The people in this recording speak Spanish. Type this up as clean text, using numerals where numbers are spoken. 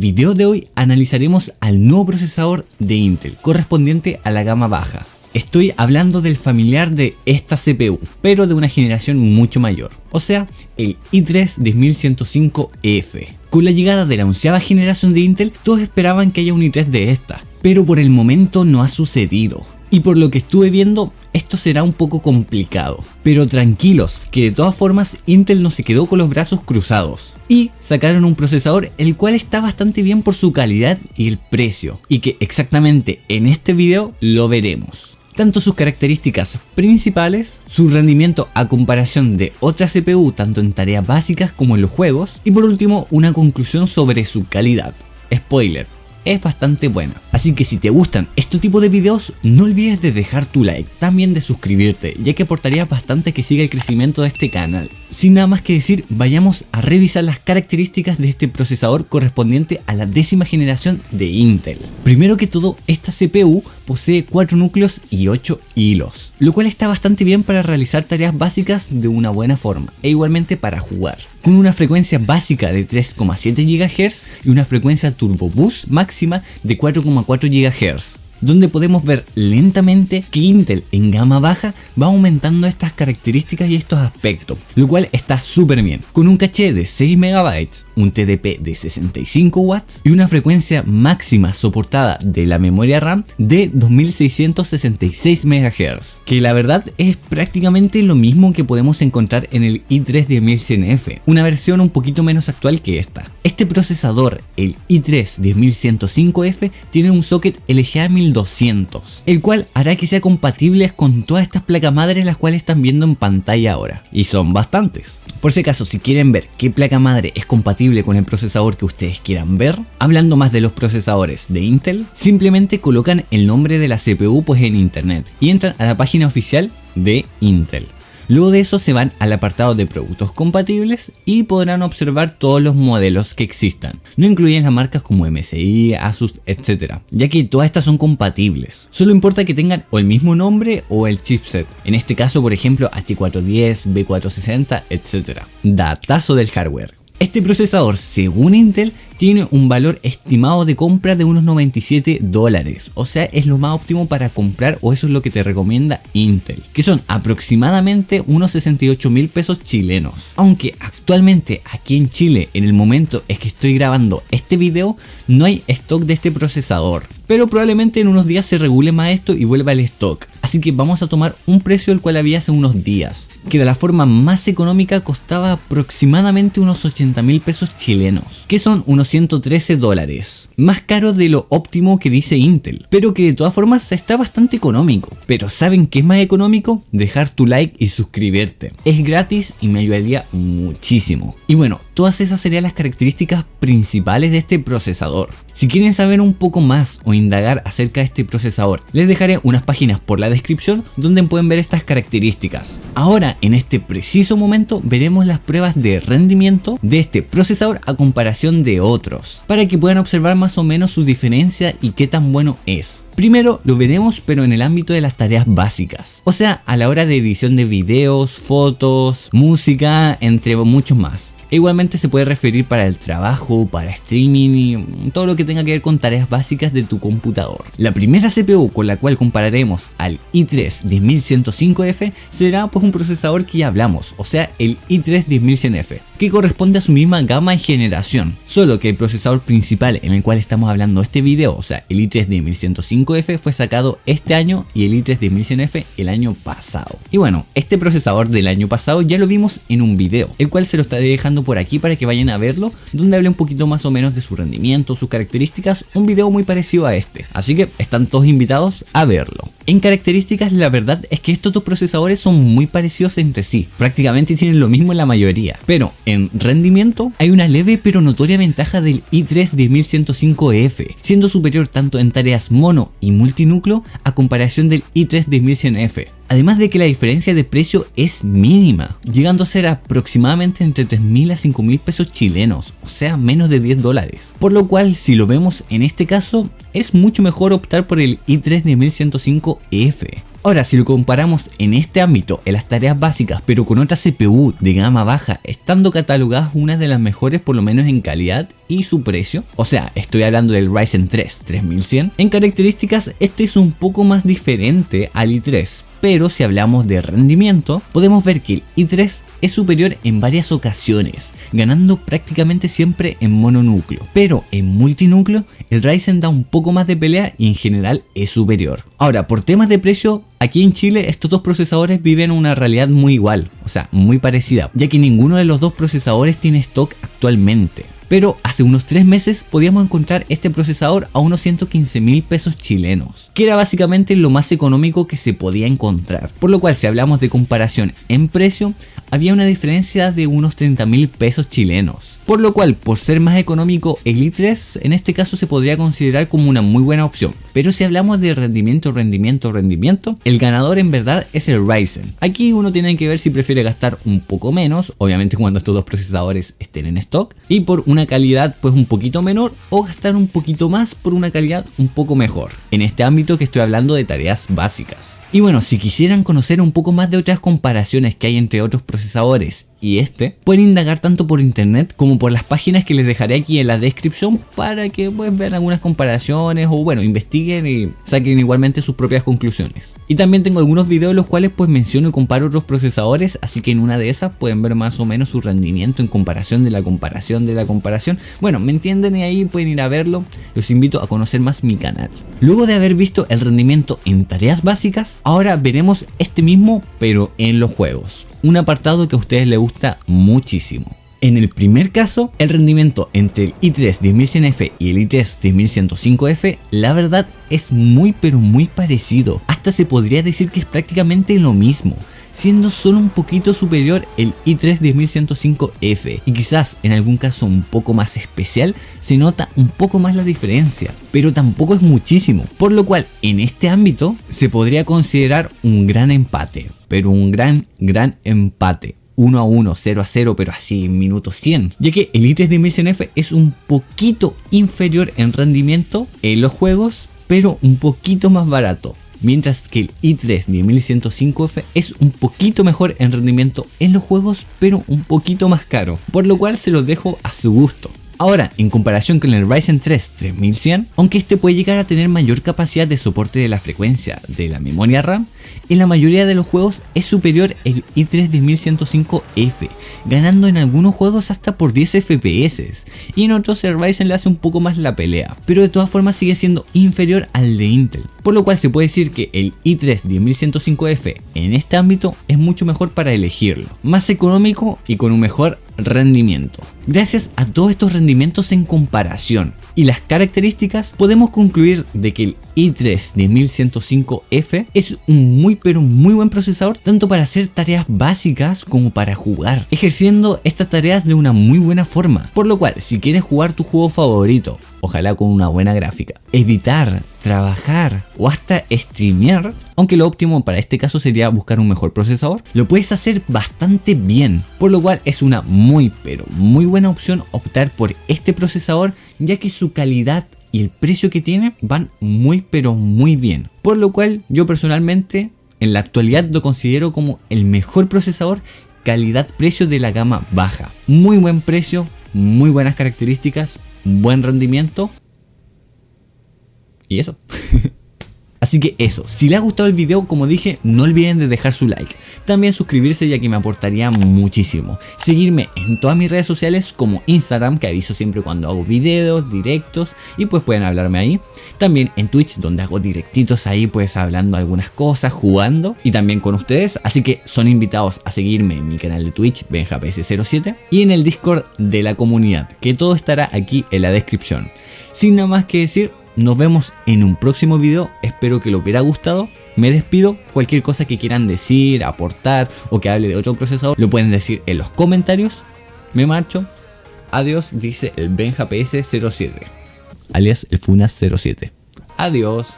video de hoy analizaremos al nuevo procesador de Intel correspondiente a la gama baja. Estoy hablando del familiar de esta CPU, pero de una generación mucho mayor, o sea, el i3 10105F. Con la llegada de la 11ª generación de Intel, todos esperaban que haya un i3 de esta, pero por el momento no ha sucedido. Y por lo que estuve viendo, esto será un poco complicado. Pero tranquilos, que de todas formas Intel no se quedó con los brazos cruzados. Y sacaron un procesador el cual está bastante bien por su calidad y el precio. Y que exactamente en este video lo veremos. Tanto sus características principales, su rendimiento a comparación de otra CPU tanto en tareas básicas como en los juegos. Y por último, una conclusión sobre su calidad. Spoiler, es bastante buena. Así que si te gustan este tipo de videos, no olvides de dejar tu like, también de suscribirte, ya que aportaría bastante que siga el crecimiento de este canal. Sin nada más que decir, vayamos a revisar las características de este procesador correspondiente a la 10ª generación de Intel. Primero que todo, esta CPU posee 4 núcleos y 8 hilos, lo cual está bastante bien para realizar tareas básicas de una buena forma, e igualmente para jugar. Con una frecuencia básica de 3,7 GHz y una frecuencia Turbo Boost máxima de 4,4 GHz. Donde podemos ver lentamente que Intel en gama baja va aumentando estas características y estos aspectos, lo cual está súper bien, con un caché de 6 MB, un TDP de 65 watts y una frecuencia máxima soportada de la memoria RAM de 2666 MHz, que la verdad es prácticamente lo mismo que podemos encontrar en el i3 10100F, una versión un poquito menos actual que esta. Este procesador, el i3 10105F, tiene un socket LGA 1200, el cual hará que sea compatible con todas estas placas madres las cuales están viendo en pantalla ahora, y son bastantes. Por si acaso, si quieren ver qué placa madre es compatible con el procesador que ustedes quieran ver, hablando más de los procesadores de Intel, simplemente colocan el nombre de la CPU pues en internet y entran a la página oficial de Intel. Luego de eso se van al apartado de productos compatibles y podrán observar todos los modelos que existan. No incluyen las marcas como MSI, Asus, etc. Ya que todas estas son compatibles. Solo importa que tengan o el mismo nombre o el chipset. En este caso, por ejemplo, H410, B460, etc. Datazo del hardware. Este procesador, según Intel, tiene un valor estimado de compra de unos $97, o sea, es lo más óptimo para comprar, o eso es lo que te recomienda Intel, que son aproximadamente unos 68.000 pesos chilenos. Aunque actualmente aquí en Chile, en el momento en que estoy grabando este video, no hay stock de este procesador, pero probablemente en unos días se regule más esto y vuelva el stock. Así que vamos a tomar un precio el cual había hace unos días, que de la forma más económica costaba aproximadamente unos 80.000 pesos chilenos, que son unos $113, más caro de lo óptimo que dice Intel, pero que de todas formas está bastante económico. Pero ¿saben qué es más económico? Dejar tu like y suscribirte. Es gratis y me ayudaría muchísimo. Y bueno, todas esas serían las características principales de este procesador. Si quieren saber un poco más o indagar acerca de este procesador, les dejaré unas páginas por la descripción donde pueden ver estas características. Ahora, en este preciso momento, veremos las pruebas de rendimiento de este procesador a comparación de otros, para que puedan observar más o menos su diferencia y qué tan bueno es. Primero lo veremos pero en el ámbito de las tareas básicas, o sea, a la hora de edición de videos, fotos, música, entre muchos más. Igualmente se puede referir para el trabajo, para streaming y todo lo que tenga que ver con tareas básicas de tu computador. La primera CPU con la cual compararemos al i3 10105F será pues un procesador que ya hablamos, o sea el i3 10100F, que corresponde a su misma gama y generación, solo que el procesador principal en el cual estamos hablando este video, o sea el i3 10105F, fue sacado este año y el i3 10100F el año pasado. Y bueno, este procesador del año pasado ya lo vimos en un video, el cual se lo estaré dejando por aquí para que vayan a verlo, donde hablé un poquito más o menos de su rendimiento, sus características, un video muy parecido a este, así que están todos invitados a verlo. En características, la verdad es que estos dos procesadores son muy parecidos entre sí, prácticamente tienen lo mismo en la mayoría, pero en rendimiento hay una leve pero notoria ventaja del i3 10105F, siendo superior tanto en tareas mono y multinúcleo a comparación del i3 10100F. Además de que la diferencia de precio es mínima, llegando a ser aproximadamente entre 3.000 a 5.000 pesos chilenos, o sea menos de 10 dólares. Por lo cual, si lo vemos en este caso, es mucho mejor optar por el i3 10105F. Ahora, si lo comparamos en este ámbito, en las tareas básicas, pero con otra CPU de gama baja, estando catalogadas una de las mejores por lo menos en calidad y su precio, o sea, estoy hablando del Ryzen 3 3100, en características este es un poco más diferente al i3, pero si hablamos de rendimiento, podemos ver que el i3 es superior en varias ocasiones, ganando prácticamente siempre en mononúcleo, pero en multinúcleo el Ryzen da un poco más de pelea y en general es superior. Ahora, por temas de precio, aquí en Chile estos dos procesadores viven una realidad muy igual, o sea, muy parecida, ya que ninguno de los dos procesadores tiene stock actualmente. Pero hace unos 3 meses podíamos encontrar este procesador a unos 115.000 pesos chilenos, que era básicamente lo más económico que se podía encontrar. Por lo cual, si hablamos de comparación en precio, había una diferencia de unos 30.000 pesos chilenos. Por lo cual, por ser más económico, el i3 en este caso se podría considerar como una muy buena opción. Pero si hablamos de rendimiento, el ganador en verdad es el Ryzen. Aquí uno tiene que ver si prefiere gastar un poco menos, obviamente cuando estos dos procesadores estén en stock, y por una calidad pues un poquito menor, o gastar un poquito más por una calidad un poco mejor. En este ámbito que estoy hablando de tareas básicas. Y bueno, si quisieran conocer un poco más de otras comparaciones que hay entre otros procesadores y pueden indagar tanto por internet como por las páginas que les dejaré aquí en la descripción para que pues vean algunas comparaciones o bueno, investiguen y saquen igualmente sus propias conclusiones. Y también tengo algunos videos en los cuales pues menciono y comparo otros procesadores, así que en una de esas pueden ver más o menos su rendimiento en comparación de la comparación de la comparación. Bueno, me entienden y ahí pueden ir a verlo. Los invito a conocer más mi canal. Luego de haber visto el rendimiento en tareas básicas, ahora veremos este mismo pero en los juegos. Un apartado que a ustedes les gusta muchísimo. En el primer caso, el rendimiento entre el i3 10100F y el i3 10105F, la verdad es muy pero muy parecido. Hasta se podría decir que es prácticamente lo mismo, siendo solo un poquito superior el i3 10105F y quizás en algún caso un poco más especial se nota un poco más la diferencia, pero tampoco es muchísimo, por lo cual en este ámbito se podría considerar un gran empate, pero un gran empate. 1-1, 0-0, pero así minuto 100, ya que el i3 10100F es un poquito inferior en rendimiento en los juegos, pero un poquito más barato. Mientras que el i3 10105F es un poquito mejor en rendimiento en los juegos, pero un poquito más caro, por lo cual se los dejo a su gusto. Ahora, en comparación con el Ryzen 3 3100, aunque este puede llegar a tener mayor capacidad de soporte de la frecuencia de la memoria RAM, en la mayoría de los juegos es superior el i3 10105F, ganando en algunos juegos hasta por 10 FPS, y en otros el Ryzen le hace un poco más la pelea, pero de todas formas sigue siendo inferior al de Intel, por lo cual se puede decir que el i3 10105F en este ámbito es mucho mejor para elegirlo, más económico y con un mejor rendimiento. Gracias a todos estos rendimientos en comparación y las características, podemos concluir de que el i3 10105F es un muy pero muy buen procesador tanto para hacer tareas básicas como para jugar, ejerciendo estas tareas de una muy buena forma, por lo cual si quieres jugar tu juego favorito, ojalá con una buena gráfica, editar, trabajar o hasta streamear, aunque lo óptimo para este caso sería buscar un mejor procesador, lo puedes hacer bastante bien, por lo cual es una muy pero muy buena opción optar por este procesador, ya que su calidad y el precio que tiene van muy pero muy bien, por lo cual yo personalmente en la actualidad lo considero como el mejor procesador calidad-precio de la gama baja. Muy buen precio, muy buenas características, buen rendimiento y eso. Así que eso, si les ha gustado el video, como dije, no olviden de dejar su like. También suscribirse, ya que me aportaría muchísimo. Seguirme en todas mis redes sociales como Instagram, que aviso siempre cuando hago videos, directos, y pues pueden hablarme ahí. También en Twitch, donde hago directitos ahí pues hablando algunas cosas, jugando y también con ustedes. Así que son invitados a seguirme en mi canal de Twitch, BenjaPS07, y en el Discord de la comunidad, que todo estará aquí en la descripción. Sin nada más que decir, nos vemos en un próximo video, espero que les hubiera gustado. Me despido, cualquier cosa que quieran decir, aportar o que hable de otro procesador, lo pueden decir en los comentarios. Me marcho, adiós, dice el BenjaPS07, alias el Funas07. Adiós.